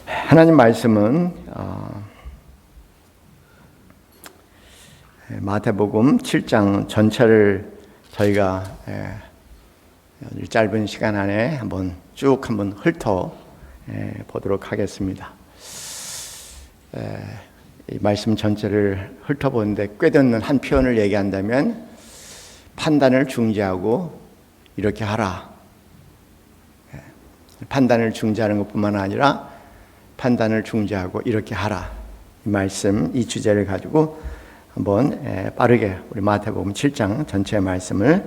하나님 말씀은 마태복음 7장 전체를 저희가 짧은 시간 안에 한번 훑어 보도록 하겠습니다. 이 말씀 전체를 훑어보는데 꿰듣는 한 표현을 얘기한다면 판단을 중지하고 이렇게 하라. 판단을 중지하는 것뿐만 아니라 판단을 중지하고 이렇게 하라. 이 말씀, 이 주제를 가지고 한번 빠르게 우리 마태복음 7장 전체의 말씀을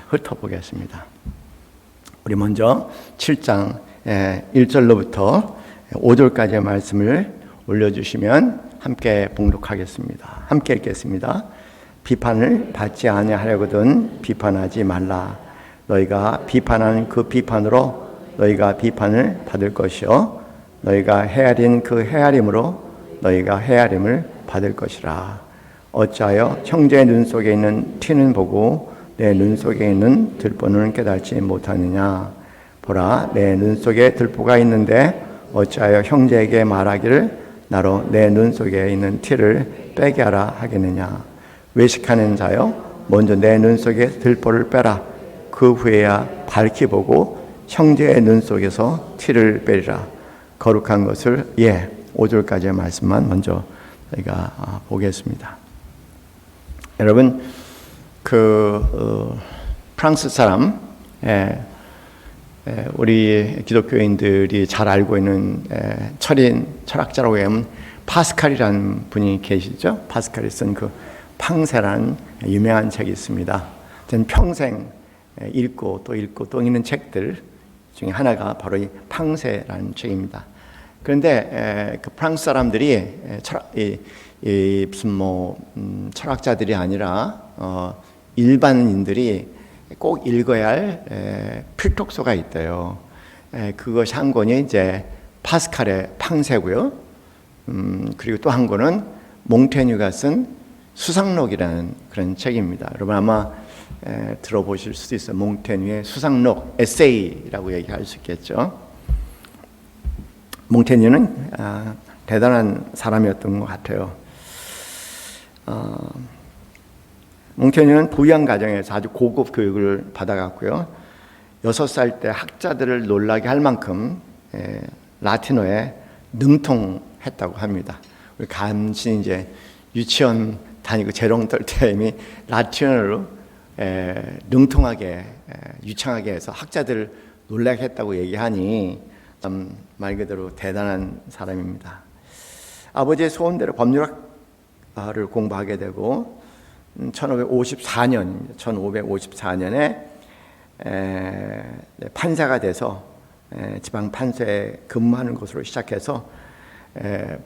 훑어보겠습니다. 우리 먼저 7장 1절로부터 5절까지의 말씀을 올려주시면 함께 봉독하겠습니다. 함께 읽겠습니다. 비판을 받지 아니하려거든 비판하지 말라. 너희가 비판하는 그 비판으로 너희가 비판을 받을 것이요 너희가 헤아린 그 헤아림으로 너희가 헤아림을 받을 것이라. 어찌하여 형제의 눈 속에 있는 티는 보고 내 눈 속에 있는 들보는 깨닫지 못하느냐. 보라, 내 눈 속에 들보가 있는데 어찌하여 형제에게 말하기를 나로 내 눈 속에 있는 티를 빼게 하라 하겠느냐. 외식하는 자여, 먼저 내 눈 속에 들보를 빼라. 그 후에야 밝히 보고 형제의 눈 속에서 티를 빼리라. 거룩한 것을 5절까지의 말씀만 먼저 저희가 보겠습니다. 여러분, 프랑스 사람, 우리 기독교인들이 잘 알고 있는 철학자라고 하면 파스칼이라는 분이 계시죠. 파스칼이 쓴 그 팡세라는 유명한 책이 있습니다. 저는 평생 읽고 또 읽는 책들 중에 하나가 바로 이 팡세라는 책입니다. 그런데 그 프랑스 사람들이 철학자들이 아니라 일반인들이 꼭 읽어야 할 필독서가 있대요. 그것이 한 권이 이제 파스칼의 팡세고요. 그리고 또 한 권은 몽테뉴가 쓴 수상록이라는 그런 책입니다. 여러분 아마 들어보실 수도 있어요. 몽테뉴의 수상록, 에세이라고 얘기할 수 있겠죠. 몽테뉴는 대단한 사람이었던 것 같아요. 몽테뉴는 부유한 가정에서 아주 고급 교육을 받아갔고요. 6살 때 학자들을 놀라게 할 만큼 라틴어에 능통했다고 합니다. 우리 간신히 이제 유치원 다니고 재롱 떨 때 이미 라틴어로 능통하게 유창하게 해서 학자들을 놀라게 했다고 얘기하니 말 그대로 대단한 사람입니다. 아버지의 소원대로 법률학을 공부하게 되고 1554년에 판사가 돼서 지방 판사에 근무하는 것으로 시작해서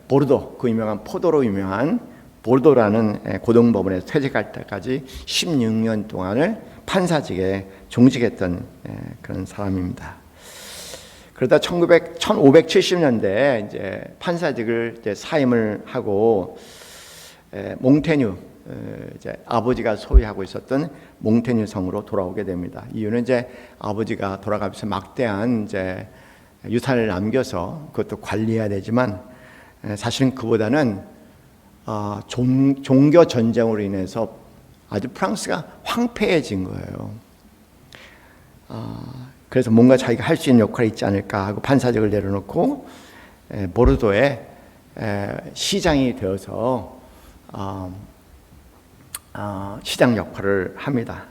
보르도, 그 유명한 포도로 유명한 보르도라는 고등법원에서 퇴직할 때까지 16년 동안을 판사직에 종직했던 그런 사람입니다. 그러다 1570년대에 이제 판사직을 이제 사임을 하고 몽테뉴, 이제 아버지가 소유하고 있었던 몽테뉴 성으로 돌아오게 됩니다. 이유는 이제 아버지가 돌아가면서 막대한 이제 유산을 남겨서 그것도 관리해야 되지만 사실은 그보다는 종교 전쟁으로 인해서 아주 프랑스가 황폐해진 거예요. 그래서 뭔가 자기가 할 수 있는 역할이 있지 않을까 하고 판사직을 내려놓고 보르도에 시장이 되어서 시장 역할을 합니다.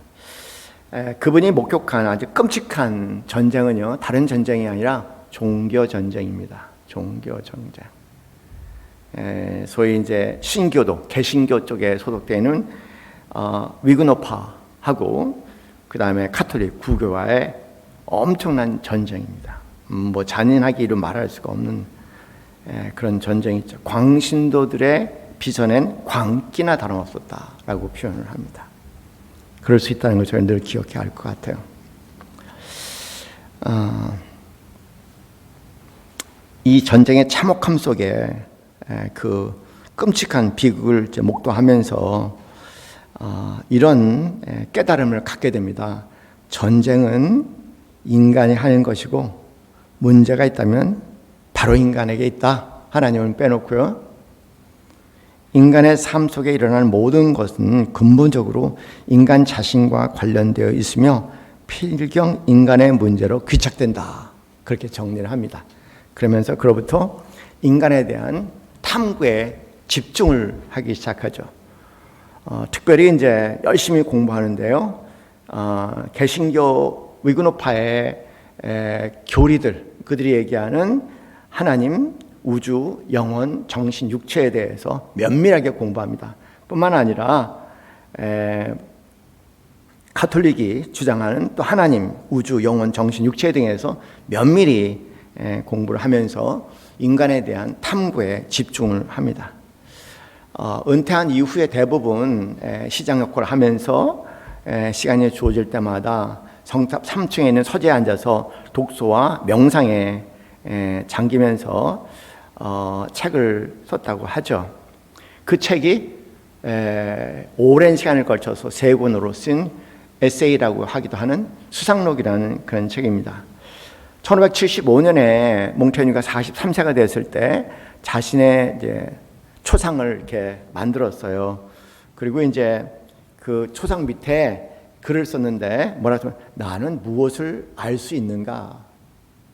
그분이 목격한 아주 끔찍한 전쟁은요, 다른 전쟁이 아니라 종교 전쟁입니다. 종교 전쟁. 소위 이제 신교도, 개신교 쪽에 소속되는 위그노파하고 그 다음에 카톨릭 구교와의 엄청난 전쟁입니다. 잔인하게 이루 말할 수가 없는 그런 전쟁이죠. 광신도들의 빚어낸 광기나 다름없었다라고 표현을 합니다. 그럴 수 있다는 걸 저희는 늘 기억해야 할 것 같아요. 이 전쟁의 참혹함 속에 그 끔찍한 비극을 목도하면서 이런 깨달음을 갖게 됩니다. 전쟁은 인간이 하는 것이고 문제가 있다면 바로 인간에게 있다. 하나님은 빼놓고요. 인간의 삶 속에 일어나는 모든 것은 근본적으로 인간 자신과 관련되어 있으며 필경 인간의 문제로 귀착된다. 그렇게 정리를 합니다. 그러면서 그로부터 인간에 대한 탐구에 집중을 하기 시작하죠. 특별히 이제 열심히 공부하는데요. 개신교 위그노파의 교리들, 그들이 얘기하는 하나님, 우주, 영혼, 정신, 육체에 대해서 면밀하게 공부합니다. 뿐만 아니라 가톨릭이 주장하는 또 하나님, 우주, 영혼, 정신, 육체 등에서 면밀히 공부를 하면서 인간에 대한 탐구에 집중을 합니다. 은퇴한 이후에 대부분 시장 역할을 하면서 시간이 주어질 때마다 성탑 3층에 있는 서재에 앉아서 독서와 명상에 잠기면서 책을 썼다고 하죠. 그 책이 오랜 시간을 걸쳐서 3권으로 쓴 에세이라고 하기도 하는 수상록이라는 그런 책입니다. 1575년에 몽테뉴가 43세가 됐을 때 자신의 이제 초상을 이렇게 만들었어요. 그리고 이제 그 초상 밑에 글을 썼는데 뭐라고 하면 나는 무엇을 알 수 있는가,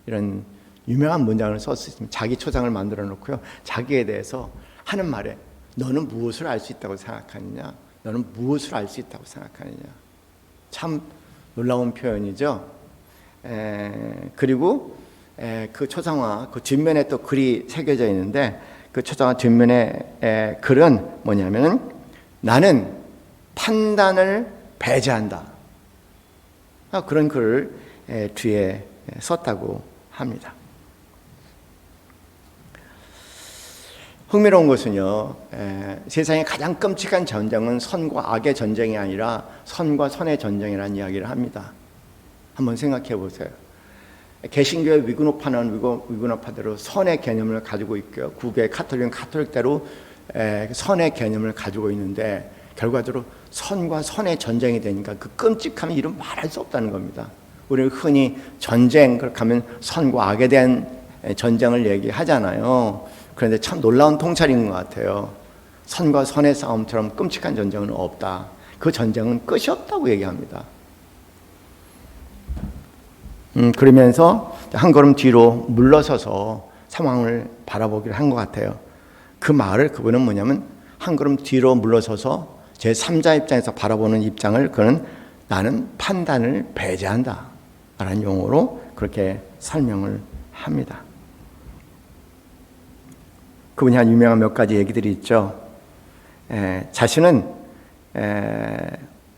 이런 유명한 문장을 썼습니다. 자기 초상을 만들어 놓고요. 자기에 대해서 하는 말에 너는 무엇을 알 수 있다고 생각하느냐? 너는 무엇을 알 수 있다고 생각하느냐? 참 놀라운 표현이죠. 그리고 그 초상화 그 뒷면에 또 글이 새겨져 있는데 그 초상화 뒷면에 글은 뭐냐면은 나는 판단을 배제한다. 그런 글을 뒤에 썼다고 합니다. 흥미로운 것은요, 세상의 가장 끔찍한 전쟁은 선과 악의 전쟁이 아니라 선과 선의 전쟁이라는 이야기를 합니다. 한번 생각해 보세요. 개신교의 위그노파는 위그노파대로 선의 개념을 가지고 있고요. 국의 가톨릭은 가톨릭대로 선의 개념을 가지고 있는데 결과적으로 선과 선의 전쟁이 되니까 그 끔찍함이 이루 말할 수 없다는 겁니다. 우리는 흔히 전쟁 그렇게 하면 선과 악에 대한 전쟁을 얘기하잖아요. 그런데 참 놀라운 통찰인 것 같아요. 선과 선의 싸움처럼 끔찍한 전쟁은 없다. 그 전쟁은 끝이 없다고 얘기합니다. 그러면서 한 걸음 뒤로 물러서서 상황을 바라보기를 한 것 같아요. 그 말을 그분은 뭐냐면 한 걸음 뒤로 물러서서 제3자 입장에서 바라보는 입장을 그는 나는 판단을 배제한다 라는 용어로 그렇게 설명을 합니다. 그분이 한 유명한 몇 가지 얘기들이 있죠. 자신은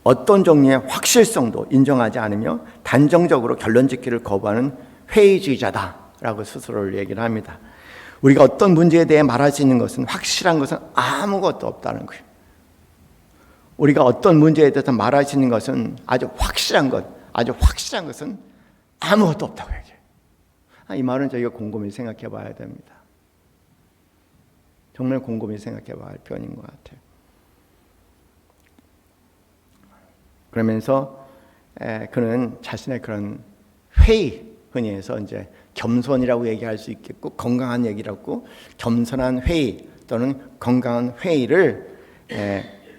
어떤 종류의 확실성도 인정하지 않으며 단정적으로 결론 짓기를 거부하는 회의주의자다라고 스스로를 얘기를 합니다. 우리가 어떤 문제에 대해 말할 수 있는 것은 확실한 것은 아무것도 없다는 거예요. 우리가 어떤 문제에 대해서 말할 수 있는 것은 아주 확실한 것은 아무것도 없다고 얘기해요. 이 말은 저희가 곰곰이 생각해 봐야 됩니다. 정말 곰곰이 생각해 봐야 할 표현인 것 같아요. 그러면서 그는 자신의 그런 회의, 흔히 해서 이제 겸손이라고 얘기할 수 있겠고 건강한 얘기라고, 겸손한 회의 또는 건강한 회의를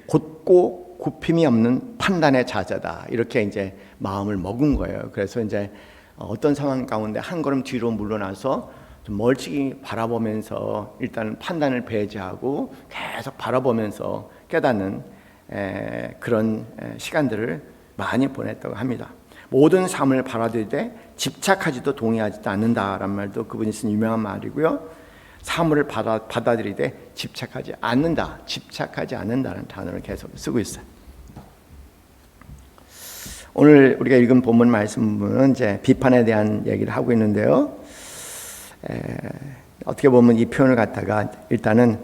곧고 굽힘이 없는 판단의 자세다, 이렇게 이제 마음을 먹은 거예요. 그래서 이제 어떤 상황 가운데 한 걸음 뒤로 물러나서 좀 멀찍이 바라보면서 일단 판단을 배제하고 계속 바라보면서 깨닫는 그런 시간들을 많이 보냈다고 합니다. 모든 삶을 바라보되 집착하지도 동의하지도 않는다라는 말도 그분이 쓴 유명한 말이고요. 사물을 받아들이되 집착하지 않는다라는 단어를 계속 쓰고 있어요. 오늘 우리가 읽은 본문 말씀은 이제 비판에 대한 얘기를 하고 있는데요. 어떻게 보면 이 표현을 갖다가 일단은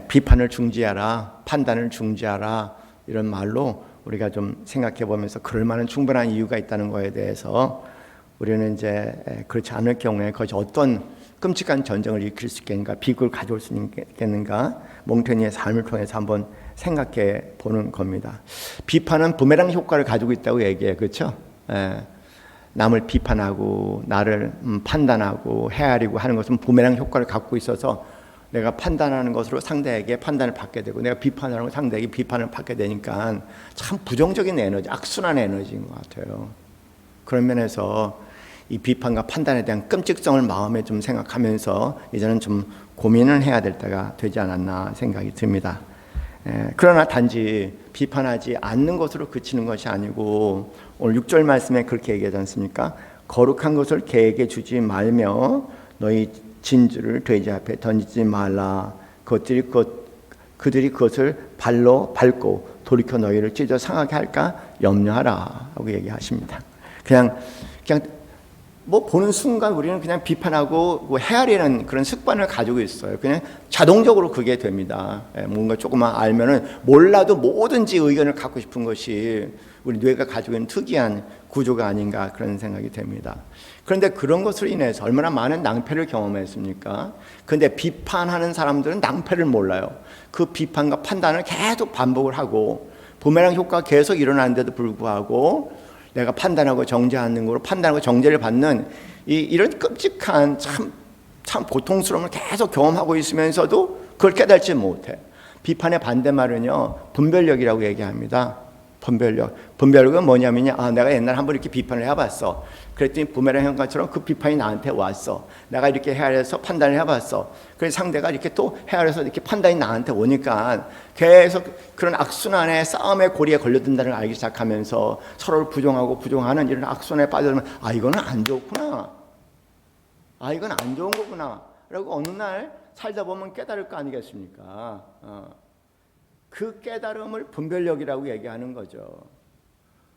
비판을 중지하라, 판단을 중지하라, 이런 말로 우리가 좀 생각해 보면서 그럴 만한 충분한 이유가 있다는 것에 대해서 우리는 이제 그렇지 않을 경우에 그것이 어떤 끔찍한 전쟁을 일으킬 수 있겠는가, 비극을 가져올 수 있겠는가, 몽테뉴의 삶을 통해서 한번 생각해 보는 겁니다. 비판은 부메랑 효과를 가지고 있다고 얘기해요. 그렇죠? 남을 비판하고 나를 판단하고 헤아리고 하는 것은 부메랑 효과를 갖고 있어서 내가 판단하는 것으로 상대에게 판단을 받게 되고 내가 비판하는 것 상대에게 비판을 받게 되니까 참 부정적인 에너지, 악순환 에너지인 것 같아요. 그런 면에서 이 비판과 판단에 대한 끔찍성을 마음에 좀 생각하면서 이제는 좀 고민을 해야 될 때가 되지 않았나 생각이 듭니다. 그러나 단지 비판하지 않는 것으로 그치는 것이 아니고 오늘 6절 말씀에 그렇게 얘기하지 않습니까? 거룩한 것을 개에게 주지 말며 너희 진주를 돼지 앞에 던지지 말라. 그들이 그것을 발로 밟고 돌이켜 너희를 찢어 상하게 할까 염려하라 하고 얘기하십니다. 그냥 뭐 보는 순간 우리는 그냥 비판하고 뭐 헤아리는 그런 습관을 가지고 있어요. 그냥 자동적으로 그게 됩니다. 뭔가 조금만 알면은 몰라도 뭐든지 의견을 갖고 싶은 것이 우리 뇌가 가지고 있는 특이한 구조가 아닌가 그런 생각이 됩니다. 그런데 그런 것으로 인해서 얼마나 많은 낭패를 경험했습니까? 그런데 비판하는 사람들은 낭패를 몰라요. 그 비판과 판단을 계속 반복을 하고 부메랑 효과가 계속 일어나는데도 불구하고 내가 판단하고 정죄하는 거로 판단하고 정죄를 받는 이런 끔찍한 참 고통스러움을 계속 경험하고 있으면서도 그걸 깨닫지 못해. 비판의 반대말은요 분별력이라고 얘기합니다. 분별력은 뭐냐면요, 내가 옛날에 한번 이렇게 비판을 해봤어. 그랬더니 부메랑 효과처럼 그 비판이 나한테 왔어. 내가 이렇게 헤아려서 판단을 해봤어. 그래서 상대가 이렇게 또 헤아려서 이렇게 판단이 나한테 오니까 계속 그런 악순환의 싸움의 고리에 걸려든다는 걸 알기 시작하면서 서로를 부정하는 이런 악순환에 빠져들면 이거는 안 좋구나. 이건 안 좋은 거구나. 라고 어느 날 살다 보면 깨달을 거 아니겠습니까? 그 깨달음을 분별력이라고 얘기하는 거죠.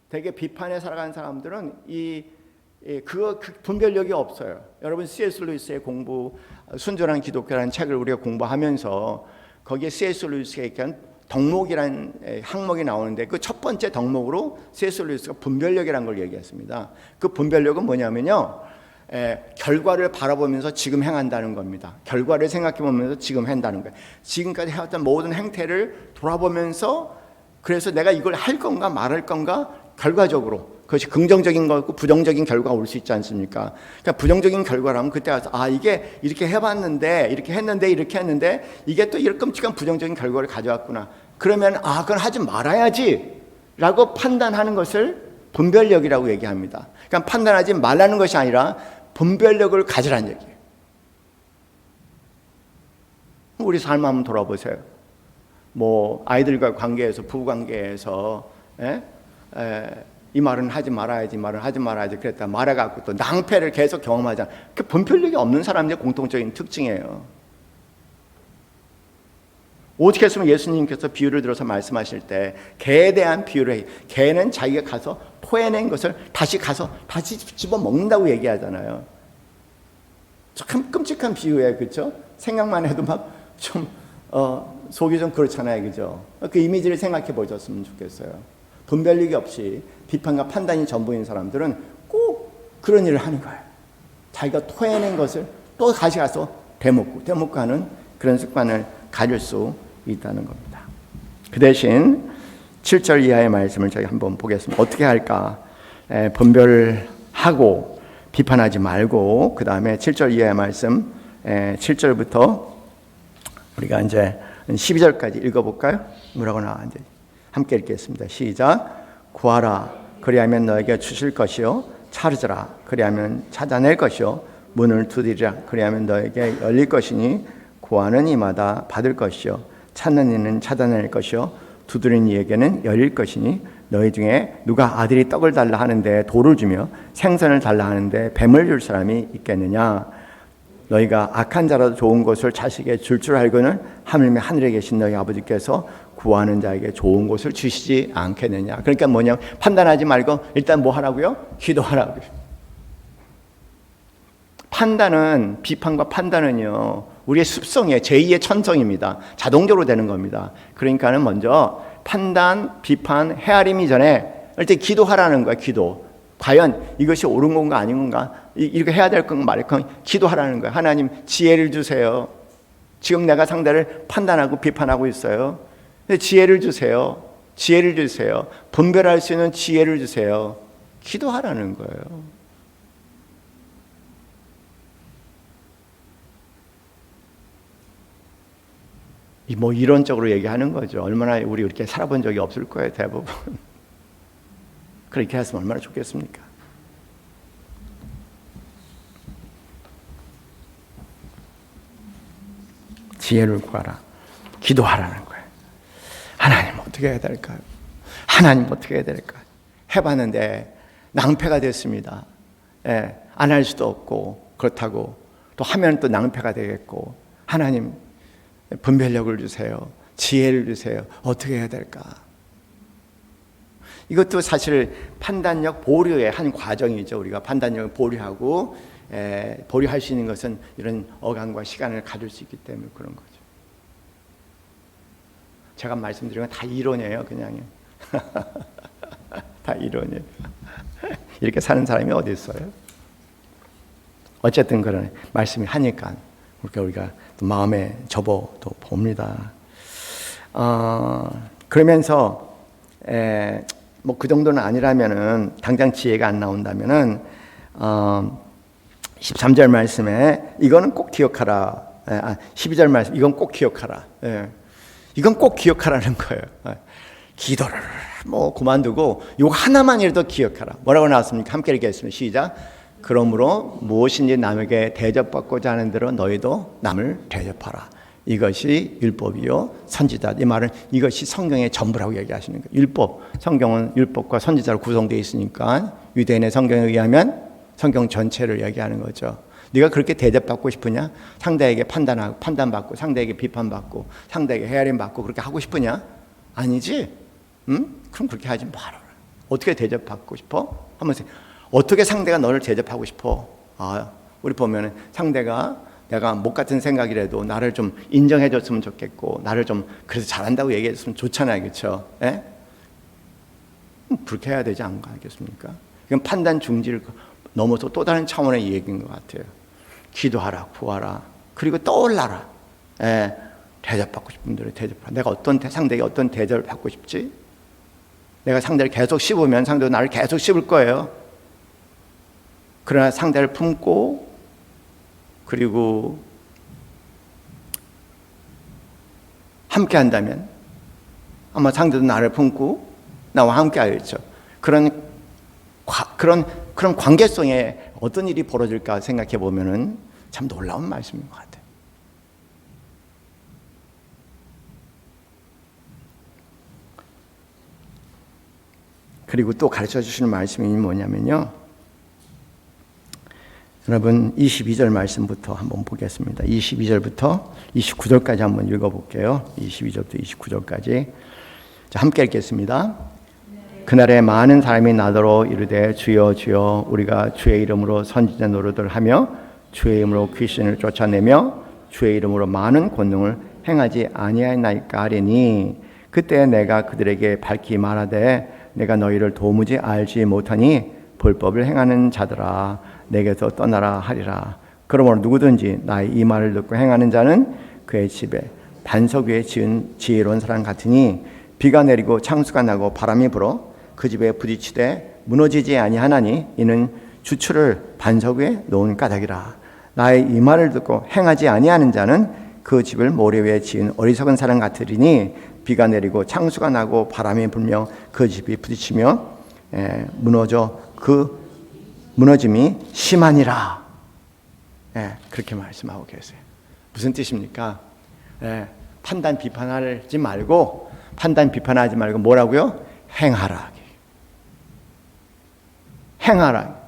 되게 비판에 살아가는 사람들은 그 분별력이 없어요. 여러분 C.S. 루이스의 순전한 기독교라는 책을 우리가 공부하면서 거기에 C.S. 루이스가 얘기한 덕목이라는 항목이 나오는데 그 첫 번째 덕목으로 C.S. 루이스가 분별력이라는 걸 얘기했습니다. 그 분별력은 뭐냐면요, 결과를 바라보면서 지금 행한다는 겁니다. 결과를 생각해 보면서 지금 한다는 거예요. 지금까지 해왔던 모든 행태를 돌아보면서 그래서 내가 이걸 할 건가 말할 건가 결과적으로 그것이 긍정적인 거고 부정적인 결과가 올 수 있지 않습니까? 그러니까 부정적인 결과라면 그때 와서 이게 이렇게 해봤는데 이렇게 했는데 이게 또 이런 끔찍한 부정적인 결과를 가져왔구나. 그러면 그건 하지 말아야지 라고 판단하는 것을 분별력이라고 얘기합니다. 그러니까 판단하지 말라는 것이 아니라 분별력을 가지라는 얘기예요. 우리 삶 한번 돌아보세요. 뭐 아이들과 관계에서 부부 관계에서 이 말은 하지 말아야지 그랬다 말해갖고 또 낭패를 계속 경험하자. 그 분별력이 없는 사람들의 공통적인 특징이에요. 어떻게 했으면 예수님께서 비유를 들어서 말씀하실 때 개에 대한 비유를 해요. 개는 자기가 가서 토해낸 것을 다시 집어먹는다고 얘기하잖아요. 참 끔찍한 비유예요. 그렇죠? 생각만 해도 막 좀 속이 좀 그렇잖아요. 그죠? 그 이미지를 생각해 보셨으면 좋겠어요. 분별력이 없이 비판과 판단이 전부인 사람들은 꼭 그런 일을 하는 거예요. 자기가 토해낸 것을 또 다시 가서 되먹고 하는 그런 습관을 가질 수 있다는 겁니다. 그 대신 7절 이하의 말씀을 저희 한번 보겠습니다. 어떻게 할까? 분별하고 비판하지 말고 그 다음에 7절 이하의 말씀 7절부터 우리가 이제 12절까지 읽어볼까요? 뭐라고 나왔는지 함께 읽겠습니다. 시작. 구하라 그리하면 너에게 주실 것이요 찾으라 그리하면 찾아낼 것이요 문을 두드리라 그리하면 너에게 열릴 것이니 구하는 이마다 받을 것이요 찾는 이는 찾아낼 것이요 두드리는 이에게는 열릴 것이니 너희 중에 누가 아들이 떡을 달라 하는데 돌을 주며 생선을 달라 하는데 뱀을 줄 사람이 있겠느냐? 너희가 악한 자라도 좋은 것을 자식에게 줄 알고는 하물며 하늘에 계신 너희 아버지께서 구하는 자에게 좋은 것을 주시지 않겠느냐? 그러니까 뭐냐? 판단하지 말고 일단 뭐 하라고요? 기도하라고요. 비판과 판단은요 우리의 습성이에요. 제2의 천성입니다. 자동적으로 되는 겁니다. 그러니까는 먼저 판단, 비판, 헤아림이 전에 일단 기도하라는 거야. 기도. 과연 이것이 옳은 건가 아닌 건가? 이렇게 해야 될 건가 말할 건가? 기도하라는 거야. 하나님 지혜를 주세요. 지금 내가 상대를 판단하고 비판하고 있어요. 지혜를 주세요. 지혜를 주세요. 분별할 수 있는 지혜를 주세요. 기도하라는 거예요. 뭐 이론적으로 얘기하는 거죠. 얼마나 우리 이렇게 살아본 적이 없을 거예요, 대부분. 그렇게 했으면 얼마나 좋겠습니까? 지혜를 구하라. 기도하라는 거예요. 하나님 어떻게 해야 될까요? 하나님 어떻게 해야 될까요? 해봤는데 낭패가 됐습니다. 예, 안 할 수도 없고 그렇다고 또 하면 또 낭패가 되겠고 하나님 분별력을 주세요. 지혜를 주세요. 어떻게 해야 될까? 이것도 사실 판단력 보류의 한 과정이죠. 우리가 판단력을 보류하고 보류할 수 있는 것은 이런 어감과 시간을 가질 수 있기 때문에 그런 거죠. 제가 말씀드린 건 다 이론이에요. 그냥 다 이론이에요. 이렇게 사는 사람이 어디 있어요? 어쨌든 그런 말씀이 하니까 우리가 또 마음에 접어 또 봅니다. 그러면서 뭐 그 정도는 아니라면은 당장 지혜가 안 나온다면은 13절 말씀에 이거는 꼭 기억하라. 12절 말씀 이건 꼭 기억하라. 이건 꼭 기억하라는 거예요. 기도를 뭐 그만두고 이거 하나만이라도 기억하라. 뭐라고 나왔습니까? 함께 읽겠습니다. 시작. 그러므로 무엇인지 남에게 대접받고자 하는 대로 너희도 남을 대접하라. 이것이 율법이요 선지자. 이 말은 이것이 성경의 전부라고 얘기하시는 거예요. 율법, 성경은 율법과 선지자로 구성되어 있으니까 유대인의 성경에 의하면 성경 전체를 얘기하는 거죠. 네가 그렇게 대접받고 싶으냐? 상대에게 판단받고 상대에게 비판받고 상대에게 헤아림받고 그렇게 하고 싶으냐? 아니지? 그럼 그렇게 하지 마라. 어떻게 대접받고 싶어? 하면서 어떻게 상대가 너를 대접하고 싶어? 우리 보면은 상대가 내가 못 같은 생각이라도 나를 좀 인정해 줬으면 좋겠고 나를 좀 그래서 잘한다고 얘기해 줬으면 좋잖아요. 그렇죠? 그렇게 해야 되지 않겠습니까? 이건 판단 중지를 넘어서 또 다른 차원의 얘기인 것 같아요. 기도하라, 구하라, 그리고 떠올라라. 대접받고 싶은 분들은 대접하라. 내가 상대에게 어떤 대접을 받고 싶지? 내가 상대를 계속 씹으면 상대도 나를 계속 씹을 거예요. 그러나 상대를 품고 그리고 함께 한다면 아마 상대도 나를 품고 나와 함께 하겠죠. 그런 관계성에 어떤 일이 벌어질까 생각해 보면은 참 놀라운 말씀인 것 같아요. 그리고 또 가르쳐 주시는 말씀이 뭐냐면요. 여러분 22절 말씀부터 한번 보겠습니다. 22절부터 29절까지 한번 읽어볼게요. 22절부터 29절까지 함께 읽겠습니다. 그날에 많은 사람이 나더러 이르되 주여 주여 우리가 주의 이름으로 선지자 노릇을 하며 주의 이름으로 귀신을 쫓아내며 주의 이름으로 많은 권능을 행하지 아니하였나이까 하리니 그때 내가 그들에게 밝히 말하되 내가 너희를 도무지 알지 못하니 불법을 행하는 자들아 내게서 떠나라 하리라. 그러므로 누구든지 나의 이 말을 듣고 행하는 자는 그의 집에 반석 위에 지은 지혜로운 사람 같으니 비가 내리고 창수가 나고 바람이 불어 그 집에 부딪히되 무너지지 아니하나니 이는 주추를 반석 위에 놓은 까닭이라. 나의 이 말을 듣고 행하지 아니하는 자는 그 집을 모래 위에 지은 어리석은 사람 같으리니 비가 내리고 창수가 나고 바람이 불며 그 집이 부딪히며 무너져 그 무너짐이 심하니라. 그렇게 말씀하고 계세요. 무슨 뜻입니까? 판단 비판하지 말고 뭐라고요? 행하라. 행하라.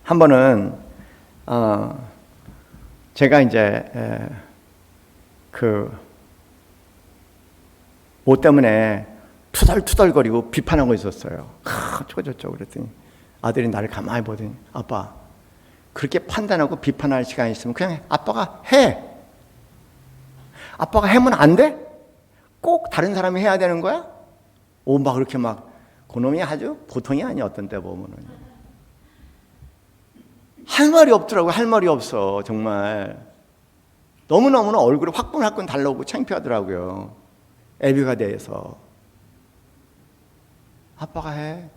한 번은 제가 이제 뭐 때문에 투덜투덜거리고 비판하고 있었어요. 저쩌고 그랬더니 아들이 나를 가만히 보더니 아빠 그렇게 판단하고 비판할 시간이 있으면 그냥 아빠가 해. 아빠가 하면 안 돼? 꼭 다른 사람이 해야 되는 거야? 막 그렇게 막 그놈이 아주 보통이 아니야. 어떤 때 보면은 할 말이 없더라고요. 할 말이 없어. 정말 너무너무 얼굴이 화끈화끈 달라오고 창피하더라고요. 애비가 돼서 아빠가 해.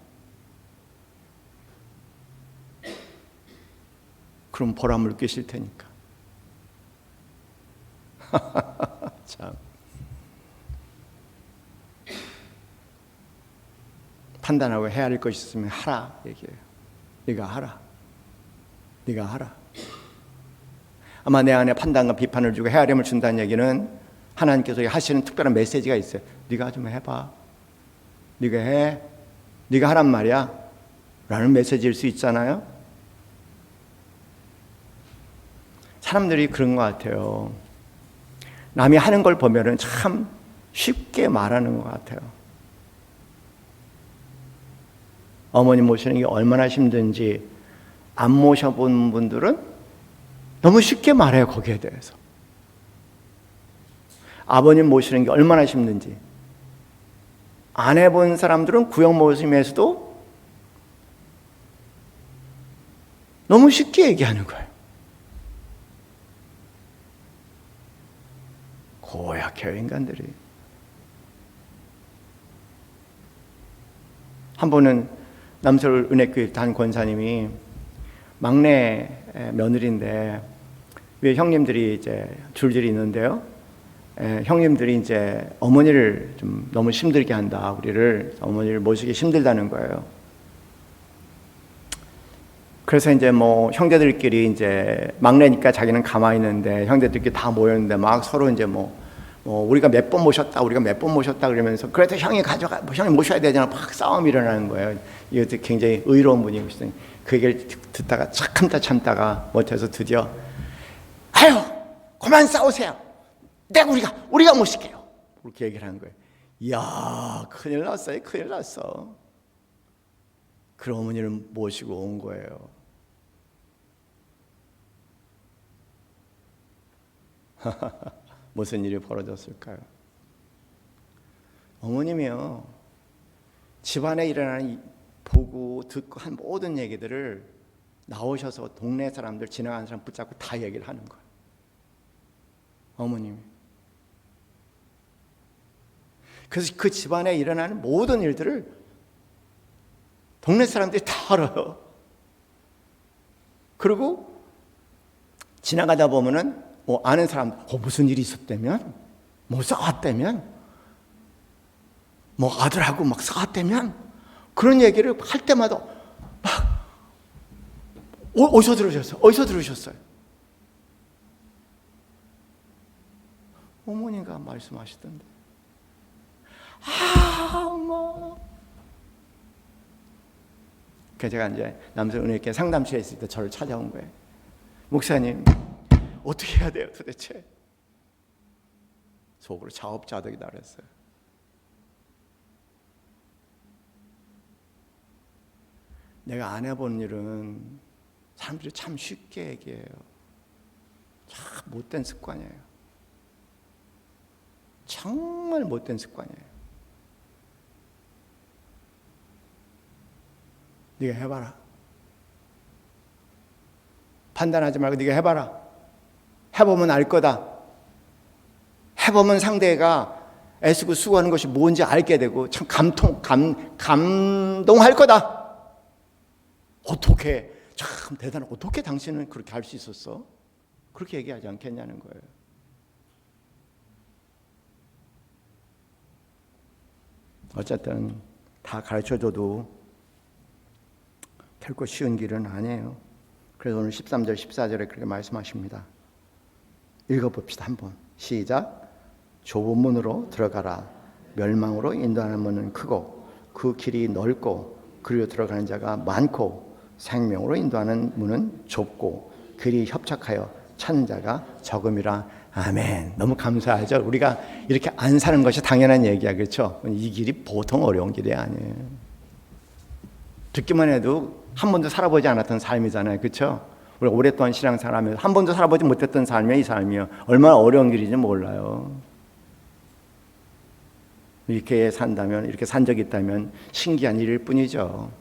그럼 보람을 느끼실 테니까. 참. 판단하고 해야 할 것이 있으면 하라 얘기해요. 네가 하라. 네가 하라. 아마 내 안에 판단과 비판을 주고 헤아림을 준다는 얘기는 하나님께서 하시는 특별한 메시지가 있어요. 네가 좀 해봐. 네가 해. 네가 하란 말이야. 라는 메시지일 수 있잖아요. 사람들이 그런 것 같아요. 남이 하는 걸 보면은 참 쉽게 말하는 것 같아요. 어머니 모시는 게 얼마나 힘든지 안 모셔본 분들은 너무 쉽게 말해요. 거기에 대해서. 아버님 모시는 게 얼마나 힘든지 안 해본 사람들은 구역 모심에서도 너무 쉽게 얘기하는 거예요. 고약해요, 인간들이. 한 번은 남서울 은혜교회 한 권사님이 막내 며느리인데 위에 형님들이 이제 줄줄이 있는데요. 형님들이 이제 어머니를 좀 너무 힘들게 한다. 우리를 어머니를 모시기 힘들다는 거예요. 그래서 이제 뭐 형제들끼리 이제 막내니까 자기는 가만히 있는데 형제들끼리 다 모였는데 막 서로 이제 뭐 우리가 몇 번 모셨다, 우리가 몇 번 모셨다 그러면서 그래도 형이 가져가, 형이 모셔야 되잖아. 막 싸움이 일어나는 거예요. 이것도 굉장히 의로운 분이거든요. 그 얘기를 듣다가 참다가 못해서 드디어 아유, 그만 싸우세요. 우리가 모실게요. 그렇게 얘기를 하는 거예요. 이야, 큰일 났어요. 큰일 났어. 그 어머니를 모시고 온 거예요. 무슨 일이 벌어졌을까요? 어머님이요, 집안에 일어나는 보고 듣고 한 모든 얘기들을 나오셔서 동네 사람들 지나가는 사람 붙잡고 다 얘기를 하는 거예요. 어머님이. 그래서 그 집안에 일어나는 모든 일들을 동네 사람들이 다 알아요. 그리고 지나가다 보면은 아는 사람, 무슨 일이 있었다면, 싸웠다면, 아들하고 막 싸웠다면, 그런 얘기를 할 때마다 막 어디서 들으셨어요? 어머니가 말씀하시던데. 엄마. 그래서 제가 이제 남성 은혜교회 상담실에 있을 때 저를 찾아온 거예요. 목사님, 어떻게 해야 돼요 도대체? 속으로 자업자득이다 그랬어요. 내가 안 해본 일은 사람들이 참 쉽게 얘기해요. 참 못된 습관이에요. 정말 못된 습관이에요. 네가 해봐라. 판단하지 말고 네가 해봐라. 해보면 알 거다. 해보면 상대가 애쓰고 수고하는 것이 뭔지 알게 되고 참 감동할 거다. 어떻게, 참 대단해. 어떻게 당신은 그렇게 할 수 있었어? 그렇게 얘기하지 않겠냐는 거예요. 어쨌든 다 가르쳐줘도 결코 쉬운 길은 아니에요. 그래서 오늘 13절 14절에 그렇게 말씀하십니다. 읽어봅시다. 한번 시작. 좁은 문으로 들어가라. 멸망으로 인도하는 문은 크고 그 길이 넓고 그리로 들어가는 자가 많고 생명으로 인도하는 문은 좁고 길이 협착하여 찾는 자가 적음이라. 아멘. 너무 감사하죠. 우리가 이렇게 안 사는 것이 당연한 얘기야. 그렇죠? 이 길이 보통 어려운 길이 아니에요. 듣기만 해도 한 번도 살아보지 않았던 삶이잖아요. 그렇죠? 우리가 오랫동안 신앙생활하면서 한 번도 살아보지 못했던 삶이야. 이 삶이요. 얼마나 어려운 길인지 몰라요. 이렇게 산다면, 이렇게 산 적이 있다면 신기한 일일 뿐이죠.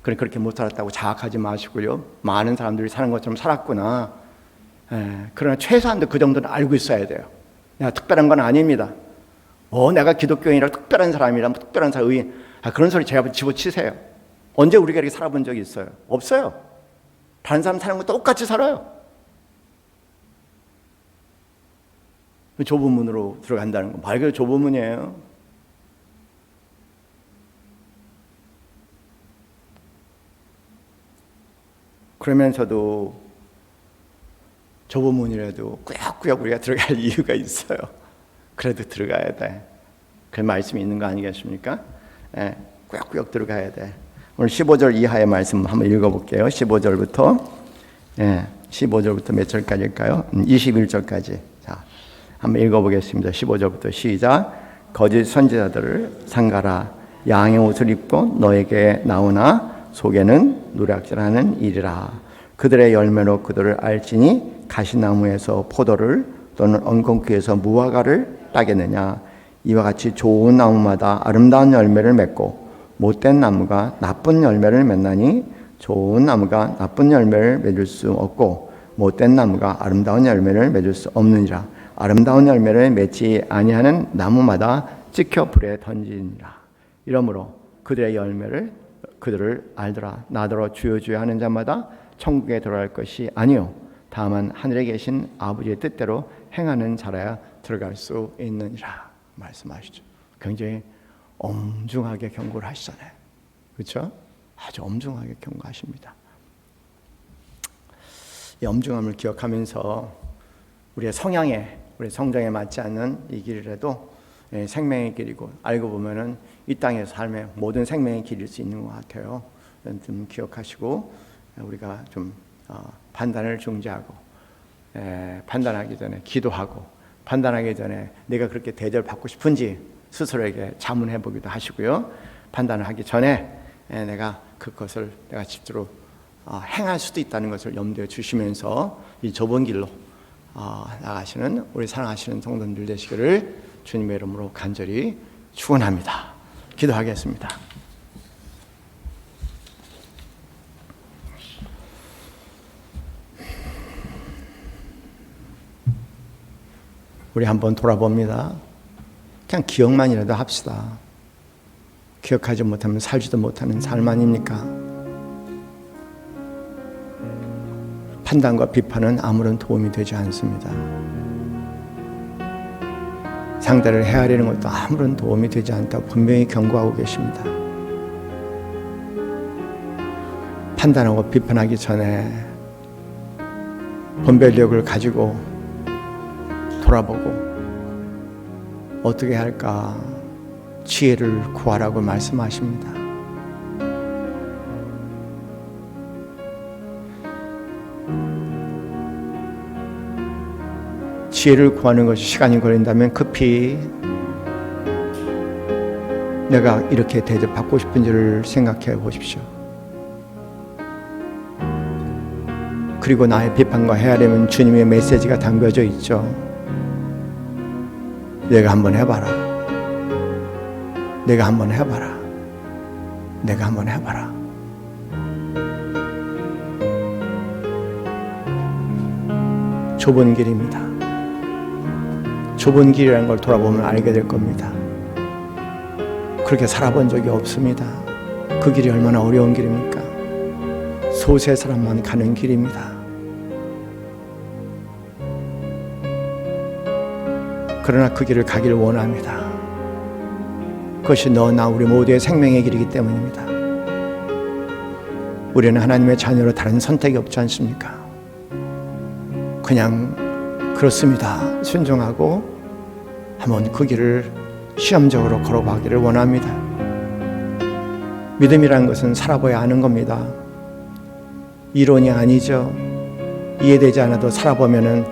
그렇게 못 살았다고 자학하지 마시고요. 많은 사람들이 사는 것처럼 살았구나. 그러나 최소한도 그 정도는 알고 있어야 돼요. 내가 특별한 건 아닙니다. 내가 기독교인이라 특별한 사람이라 특별한 의인. 그런 소리 제가 집어치세요. 언제 우리가 이렇게 살아본 적이 있어요? 없어요. 다른 사람 사는 거 똑같이 살아요. 좁은 문으로 들어간다는 건 말 그대로 좁은 문이에요. 그러면서도 좁은 문이라도 꾸역꾸역 우리가 들어갈 이유가 있어요. 그래도 들어가야 돼. 그 말씀이 있는 거 아니겠습니까? 예, 꾸역꾸역 들어가야 돼. 오늘 15절 이하의 말씀 한번 읽어볼게요. 15절부터 15절부터 몇 절까지일까요? 21절까지. 자, 한번 읽어보겠습니다. 15절부터 시작. 거짓 선지자들을 삼가라. 양의 옷을 입고 너에게 나오나 속에는 노략질하는 일이라. 그들의 열매로 그들을 알지니 가시나무에서 포도를 또는 엉겅퀴에서 무화과를 따겠느냐. 이와 같이 좋은 나무마다 아름다운 열매를 맺고 못된 나무가 나쁜 열매를 맺나니 좋은 나무가 나쁜 열매를 맺을 수 없고 못된 나무가 아름다운 열매를 맺을 수 없느니라. 아름다운 열매를 맺지 아니하는 나무마다 찍혀 불에 던지니라. 이러므로 그들의 열매를 그들을 알더라. 나더러 주여 주여 하는 자마다 천국에 들어갈 것이 아니요 다만 하늘에 계신 아버지의 뜻대로 행하는 자라야 들어갈 수 있느니라 말씀하시죠. 굉장히 엄중하게 경고를 하시잖아요. 그렇죠? 아주 엄중하게 경고하십니다. 이 엄중함을 기억하면서 우리의 성향에, 우리 성정에 맞지 않는 이 길이라도 생명의 길이고 알고 보면은 이 땅의 삶의 모든 생명의 길일 수 있는 것 같아요. 좀 기억하시고 우리가 좀 판단을 중지하고 판단하기 전에 기도하고 판단하기 전에 내가 그렇게 대접받고 싶은지 스스로에게 자문해 보기도 하시고요. 판단을 하기 전에 내가 그것을 내가 직접 행할 수도 있다는 것을 염두에 주시면서 이 좁은 길로 나가시는 우리 사랑하시는 성도들 되시기를 주님의 이름으로 간절히 축원합니다. 기도하겠습니다. 우리 한번 돌아봅니다. 그냥 기억만이라도 합시다. 기억하지 못하면 살지도 못하는 삶 아닙니까? 판단과 비판은 아무런 도움이 되지 않습니다. 상대를 헤아리는 것도 아무런 도움이 되지 않다고 분명히 경고하고 계십니다. 판단하고 비판하기 전에 분별력을 가지고 돌아보고 어떻게 할까 지혜를 구하라고 말씀하십니다. 지혜를 구하는 것이 시간이 걸린다면 급히 내가 이렇게 대접받고 싶은지를 생각해 보십시오. 그리고 나의 비판과 헤아림은 주님의 메시지가 담겨져 있죠. 내가 한번 해봐라. 내가 한번 해봐라. 내가 한번 해봐라. 좁은 길입니다. 좁은 길이라는 걸 돌아보면 알게 될 겁니다. 그렇게 살아본 적이 없습니다. 그 길이 얼마나 어려운 길입니까? 소수의 사람만 가는 길입니다. 그러나 그 길을 가기를 원합니다. 그것이 너나 우리 모두의 생명의 길이기 때문입니다. 우리는 하나님의 자녀로 다른 선택이 없지 않습니까? 그냥 그렇습니다. 순종하고 한번 그 길을 시험적으로 걸어가기를 원합니다. 믿음이라는 것은 살아봐야 아는 겁니다. 이론이 아니죠. 이해되지 않아도 살아보면은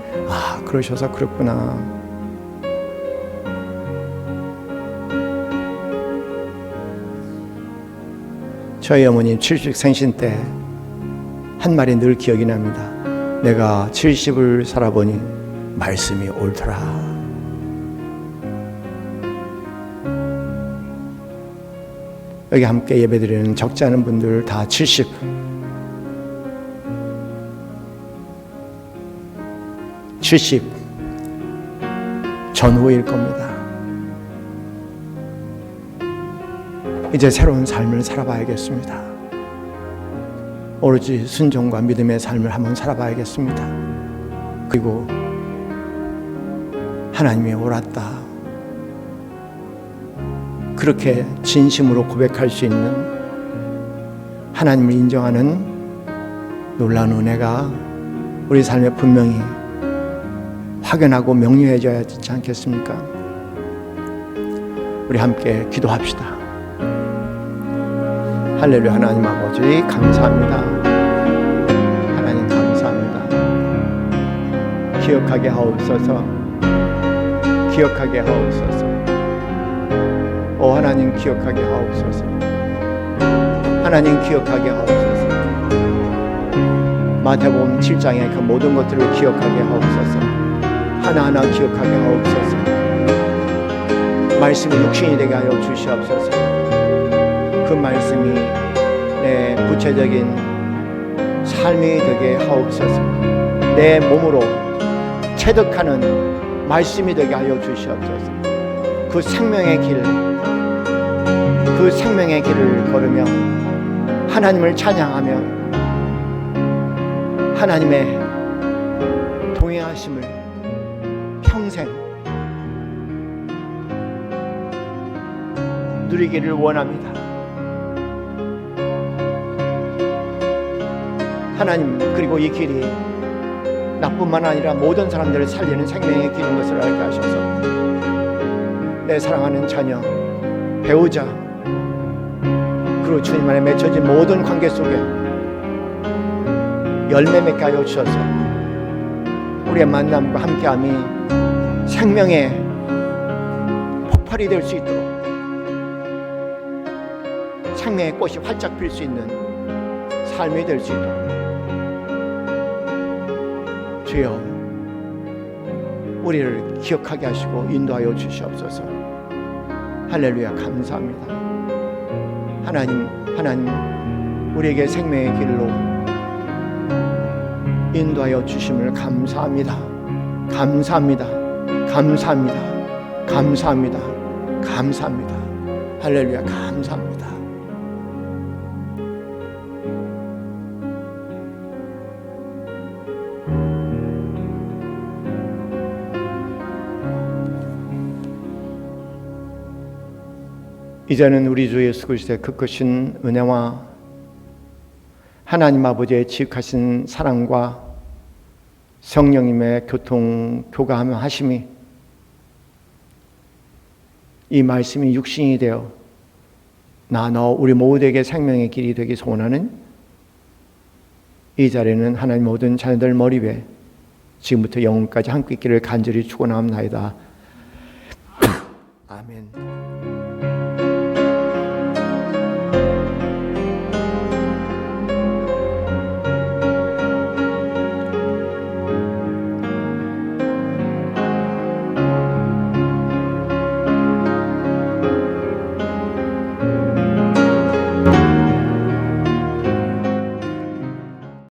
그러셔서 그렇구나. 저희 어머님 70 생신 때 한 말이 늘 기억이 납니다. 내가 70을 살아보니 말씀이 옳더라. 여기 함께 예배드리는 적지 않은 분들 다 70 전후일 겁니다. 이제 새로운 삶을 살아봐야겠습니다. 오로지 순종과 믿음의 삶을 한번 살아봐야겠습니다. 그리고 하나님이 옳았다. 그렇게 진심으로 고백할 수 있는 하나님을 인정하는 놀라운 은혜가 우리 삶에 분명히 확연하고 명료해져야 되지 않겠습니까? 우리 함께 기도합시다. 할렐루야. 하나님 아버지 감사합니다. 하나님 감사합니다. 기억하게 하옵소서. 기억하게 하옵소서. 오 하나님 기억하게 하옵소서. 하나님 기억하게 하옵소서. 마태복음 7장의 그 모든 것들을 기억하게 하옵소서. 하나하나 기억하게 하옵소서. 말씀이 육신이 되게 하여 주시옵소서. 그 말씀이 내 구체적인 삶이 되게 하옵소서. 내 몸으로 체득하는 말씀이 되게 하여 주시옵소서. 그 생명의 길을 걸으며 하나님을 찬양하며 하나님의 동행하심을 평생 누리기를 원합니다. 하나님, 그리고 이 길이 나뿐만 아니라 모든 사람들을 살리는 생명의 길인 것을 알게 하셔서 내 사랑하는 자녀, 배우자, 그리고 주님 안에 맺혀진 모든 관계 속에 열매 맺게 하여 주셔서 우리의 만남과 함께함이 생명의 폭발이 될 수 있도록, 생명의 꽃이 활짝 필 수 있는 삶이 될 수 있도록 주여 우리를 기억하게 하시고 인도하여 주시옵소서. 할렐루야. 감사합니다. 하나님 우리에게 생명의 길로 인도하여 주심을 감사합니다. 감사합니다. 감사합니다. 감사합니다. 감사합니다. 할렐루야. 감사합니다. 이제는 우리 주 예수 그리스도의 그 크신 은혜와 하나님 아버지의 지극하신 사랑과 성령님의 교감하심이 이 말씀이 육신이 되어 너 우리 모두에게 생명의 길이 되기 소원하는 이 자리는 하나님 모든 자녀들 머리 위에 지금부터 영원까지 함께 있기를 간절히 축원하옵나이다. 아멘.